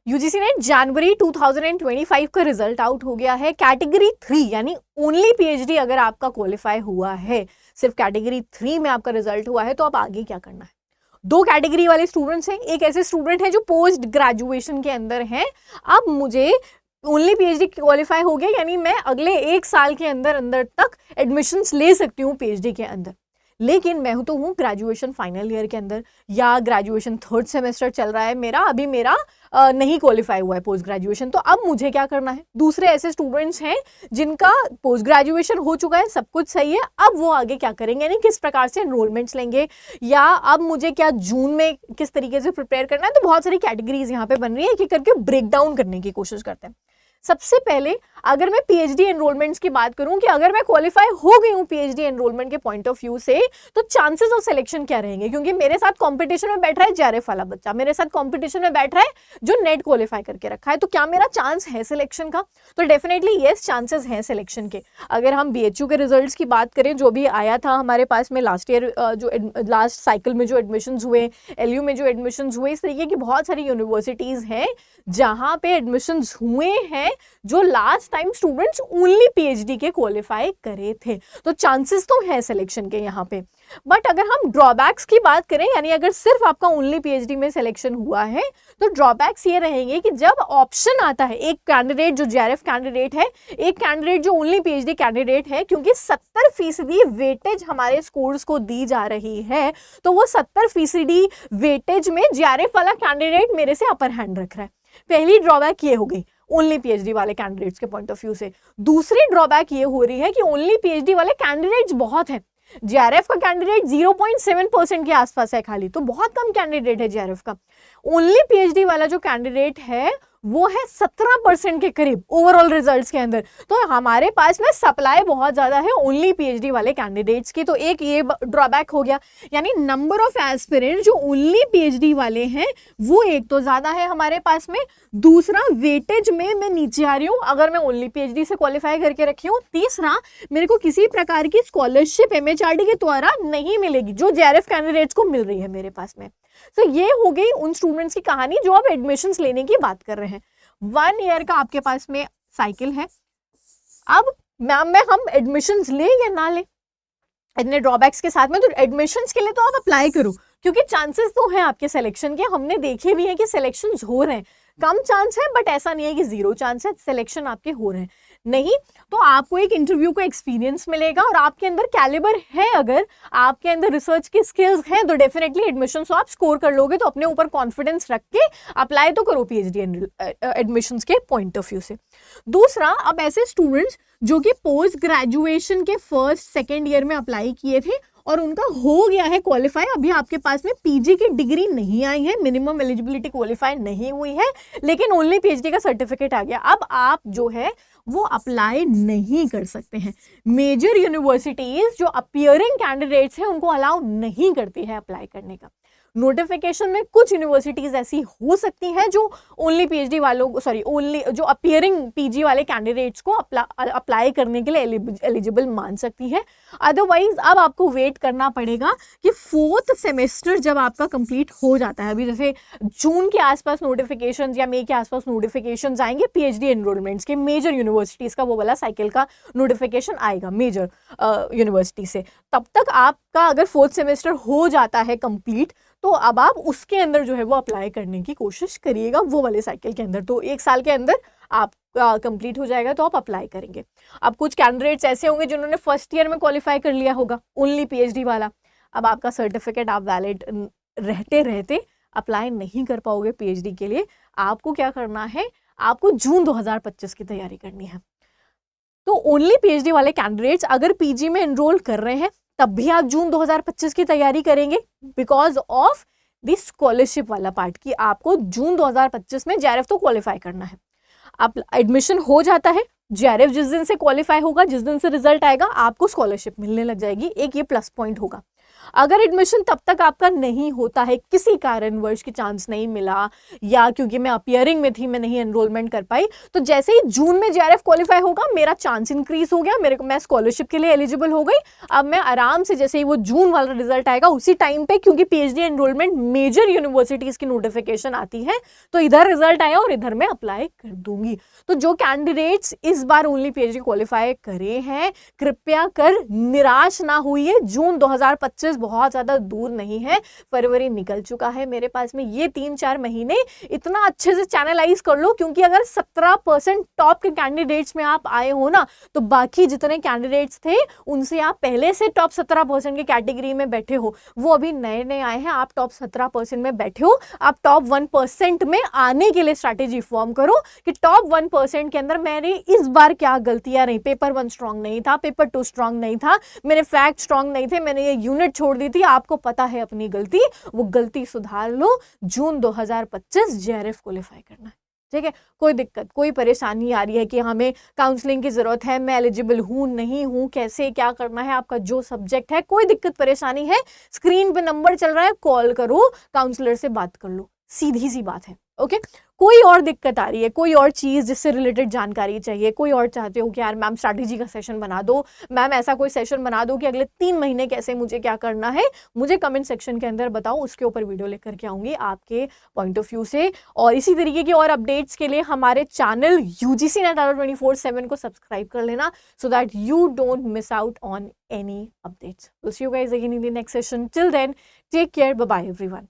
UGC net जनवरी 2025 का result out हो गया है। कैटेगरी 3 यानी ओनली पीएचडी अगर आपका क्वालिफाई हुआ है, सिर्फ कैटेगरी 3 में आपका रिजल्ट हुआ है, तो अब आगे क्या करना है। दो कैटेगरी वाले स्टूडेंट्स हैं। एक ऐसे स्टूडेंट हैं जो पोस्ट ग्रेजुएशन के अंदर हैं। अब मुझे ओनली पीएचडी क्वालिफाई हो गया, यानी मैं अगले 1 साल के अंदर अंदर तक एडमिशन्स ले सकती हूँ पीएचडी के अंदर। लेकिन मैं तो हूँ ग्रेजुएशन फाइनल ईयर के अंदर, या ग्रेजुएशन 3rd सेमेस्टर चल रहा है मेरा, अभी मेरा नहीं क्वालिफाई हुआ है पोस्ट ग्रेजुएशन। तो अब मुझे क्या करना है। दूसरे ऐसे स्टूडेंट्स हैं जिनका पोस्ट ग्रेजुएशन हो चुका है, सब कुछ सही है, अब वो आगे क्या करेंगे, यानी किस प्रकार से एनरोलमेंट्स लेंगे, या अब मुझे क्या जून में किस तरीके से प्रिपेयर करना है। तो बहुत सारी कैटेगरीज यहाँ पे बन रही है, एक एक करके ब्रेक डाउन करने की कोशिश करते हैं। सबसे पहले अगर मैं पीएचडी एनरोलमेंट्स की बात करूं कि अगर मैं क्वालिफाई हो गई हूं पीएचडी एनरोलमेंट के पॉइंट ऑफ व्यू से, तो चांसेस ऑफ सिलेक्शन क्या रहेंगे, क्योंकि मेरे साथ कंपटीशन में बैठ रहा है जेआरएफ वाला बच्चा, मेरे साथ कंपटीशन में बैठ रहा है जो नेट क्वालिफाई करके रखा है, तो क्या मेरा चांस है सिलेक्शन का। तो डेफिनेटली यस, चांसेस हैं सिलेक्शन के। अगर हम बीएचयू के रिजल्ट्स की बात करें, जो भी आया था हमारे पास में लास्ट ईयर, जो लास्ट साइकिल में जो एडमिशन हुए, एलयू में जो एडमिशन हुए, इस तरीके की बहुत सारी यूनिवर्सिटीज हैं जहां पे एडमिशन हुए हैं जो last time students only PhD के क्वालिफाई करे थे। तो चांसेस तो है सिलेक्शन के यहाँ पे। बट अगर हम ड्रॉबैक्स की बात करें, यानी अगर सिर्फ आपका ओनली पीएचडी में सिलेक्शन हुआ है, तो ड्रॉबैक्स ये रहेंगे कि जब ऑप्शन आता है, एक कैंडिडेट जो जेआरएफ कैंडिडेट है, एक कैंडिडेट जो ओनली पीएचडी कैंडिडेट है, क्योंकि 70% वेटेज हमारे स्कोर्स को दी जा रही है, तो वो 70% वेटेज में जेआरएफ वाला कैंडिडेट मेरे से अपर हैंड रख रहा है। पहली ड्रॉबैक ये हो गई ओनली पीएचडी वाले कैंडिडेट्स के पॉइंट ऑफ व्यू से। दूसरी ड्रॉबैक ये हो रही है कि ओनली पीएचडी वाले कैंडिडेट्स बहुत हैं। जेआरएफ का कैंडिडेट 0.7% के आसपास है खाली, तो बहुत कम कैंडिडेट है जेआरएफ का। ओनली पीएचडी वाला जो कैंडिडेट है वो है 17% के करीब ओवरऑल रिजल्ट्स के अंदर। तो हमारे पास में सप्लाई बहुत ज्यादा है ओनली पीएचडी वाले कैंडिडेट्स की। तो एक ये ड्रॉबैक हो गया, यानी नंबर ऑफ एस्पिरेंट जो ओनली पीएचडी वाले हैं वो एक तो ज्यादा है हमारे पास में। दूसरा, वेटेज में मैं नीचे आ रही हूँ अगर मैं ओनली पीएचडी से क्वालिफाई करके रखी हूँ। तीसरा, मेरे को किसी प्रकार की स्कॉलरशिप एमएचआरडी के द्वारा नहीं मिलेगी जो जेआरएफ कैंडिडेट्स को मिल रही है मेरे पास में। तो ये हो गई उन स्टूडेंट्स की कहानी जो अब एडमिशन्स लेने की बात कर रहे हैं। 1 ईयर का आपके पास में साइकिल है। अब मैम में हम एडमिशन्स ले या ना ले, इतने ड्रॉबैक्स के साथ में, तो एडमिशन्स के लिए तो आप अप्लाई करो, क्योंकि चांसेस तो हैं आपके सिलेक्शन के। हमने देखे भी हैं कि सिलेक्शंस हो रहे हैं, कम चांस है बट ऐसा नहीं है कि 0 चांस है, सिलेक्शन आपके हो रहे हैं। नहीं तो आपको एक इंटरव्यू का एक्सपीरियंस मिलेगा, और आपके अंदर कैलिबर है, अगर आपके अंदर रिसर्च की स्किल्स हैं, तो डेफिनेटली एडमिशंस आप स्कोर कर लोगे। तो अपने ऊपर कॉन्फिडेंस रख के अप्लाई तो करो पीएचडी एडमिशंस के पॉइंट ऑफ व्यू से। दूसरा, अब ऐसे स्टूडेंट्स जो कि पोस्ट ग्रेजुएशन के 1st 2nd ईयर में अप्लाई किए थे और उनका हो गया है क्वालिफाई, अभी आपके पास में पीजी की डिग्री नहीं आई है, मिनिमम एलिजिबिलिटी क्वालिफाई नहीं हुई है, लेकिन ओनली पीएचडी का सर्टिफिकेट आ गया, अब आप जो है वो अप्लाई नहीं कर सकते हैं। मेजर यूनिवर्सिटीज जो अपीयरिंग कैंडिडेट्स हैं उनको अलाउ नहीं करती है अप्लाई करने का। नोटिफिकेशन में कुछ यूनिवर्सिटीज ऐसी हो सकती हैं जो ओनली पीएचडी वालों, ओनली जो अपीयरिंग पीजी वाले कैंडिडेट्स को अप्लाई करने के लिए एलिजिबल मान सकती है। अदरवाइज अब आपको वेट करना पड़ेगा कि 4th सेमेस्टर जब आपका कंप्लीट हो जाता है, अभी जैसे जून के आसपास नोटिफिकेशन या मई के आसपास नोटिफिकेशन आएंगे पीएचडी एनरोलमेंट्स के, मेजर यूनिवर्सिटीज का वो वाला साइकिल का नोटिफिकेशन आएगा मेजर यूनिवर्सिटी से। तब तक आपका अगर 4th सेमेस्टर हो जाता है कंप्लीट, तो अब आप उसके अंदर जो है वो अप्लाई करने की कोशिश करिएगा वो वाले साइकिल के अंदर। तो 1 साल के अंदर आप कंप्लीट हो जाएगा तो आप अप्लाई करेंगे। अब कुछ कैंडिडेट्स ऐसे होंगे जिन्होंने 1st ईयर में क्वालिफाई कर लिया होगा ओनली पीएचडी वाला, अब आपका सर्टिफिकेट आप वैलिड रहते रहते अप्लाई नहीं कर पाओगे पीएचडी के लिए। आपको क्या करना है, आपको जून 2025 की तैयारी करनी है। तो ओनली पीएचडी वाले कैंडिडेट्स अगर पीजी में एनरोल कर रहे हैं तब भी आप जून 2025 की तैयारी करेंगे, बिकॉज ऑफ द स्कॉलरशिप वाला पार्ट कि आपको जून 2025 में जेआरएफ तो क्वालिफाई करना है। आप एडमिशन हो जाता है, जेआरएफ जिस दिन से क्वालिफाई होगा, जिस दिन से रिजल्ट आएगा, आपको स्कॉलरशिप मिलने लग जाएगी, एक ये प्लस पॉइंट होगा। अगर एडमिशन तब तक आपका नहीं होता है, किसी कारणवश की चांस नहीं मिला या क्योंकि मैं अपियरिंग में थी मैं नहीं एनरोलमेंट कर पाई, तो जैसे ही जून में जेआरएफ क्वालिफाई होगा मेरा चांस इंक्रीज हो गया, मेरे को मैं स्कॉलरशिप के लिए एलिजिबल हो गई। अब मैं आराम से जैसे ही वो जून वाला रिजल्ट आएगा उसी टाइम पे, क्योंकि पीएचडी एनरोलमेंट मेजर यूनिवर्सिटीज की नोटिफिकेशन आती है, तो इधर रिजल्ट आया और इधर मैं अप्लाई कर दूंगी। तो जो कैंडिडेट्स इस बार ओनली पीएचडी क्वालिफाई करे हैं, कृपया कर निराश ना हुई। जून 2025 बहुत ज्यादा दूर नहीं है, फरवरी निकल चुका है मेरे पास में। ये 3-4 महीने इतना अच्छे से चैनलाइज कर लो, क्योंकि अगर 17% टॉप के कैंडिडेट्स में आप आए हो ना, तो बाकी जितने कैंडिडेट्स थे उनसे आप पहले से टॉप 17% की कैटेगरी में बैठे हो, वो अभी नए नए आए हैं, आप टॉप 17% में बैठे हो। आप टॉप 1% में आने के लिए स्ट्रैटेजी फॉर्म करो कि टॉप 1% के अंदर मेरी इस बार क्या गलतियां रही। पेपर 1 स्ट्रांग नहीं था, पेपर 2 स्ट्रांग नहीं था, मेरे फैक्ट स्ट्रांग नहीं थे, मैंने ये यूनिट छोड़ दी थी, आपको पता है अपनी गलती, वो गलती सुधार लो। जून 2025 जेआरएफ क्वालिफाई करना है, ठीक है। कोई दिक्कत, कोई परेशानी आ रही है कि हमें काउंसलिंग की जरूरत है, मैं एलिजिबल हूं नहीं हूं, कैसे क्या करना है, आपका जो सब्जेक्ट है, कोई दिक्कत परेशानी है, स्क्रीन पे नंबर चल रहा है, कॉल करो, काउंसलर से बात कर लो, सीधी सी बात है। ओके, कोई और दिक्कत आ रही है, कोई और चीज जिससे रिलेटेड जानकारी चाहिए, कोई और चाहते हो कि यार मैम स्ट्रैटेजी का सेशन बना दो, मैम ऐसा कोई सेशन बना दो कि अगले 3 महीने कैसे मुझे क्या करना है, मुझे कमेंट सेक्शन के अंदर बताओ, उसके ऊपर वीडियो लेकर के आऊंगी आपके पॉइंट ऑफ व्यू से। और इसी तरीके की और अपडेट्स के लिए हमारे चैनल यूजीसी नेट 24/7 को सब्सक्राइब कर लेना, so that you don't miss out on any updates. Will see you guys again in the next session. Till then take care, bye bye everyone.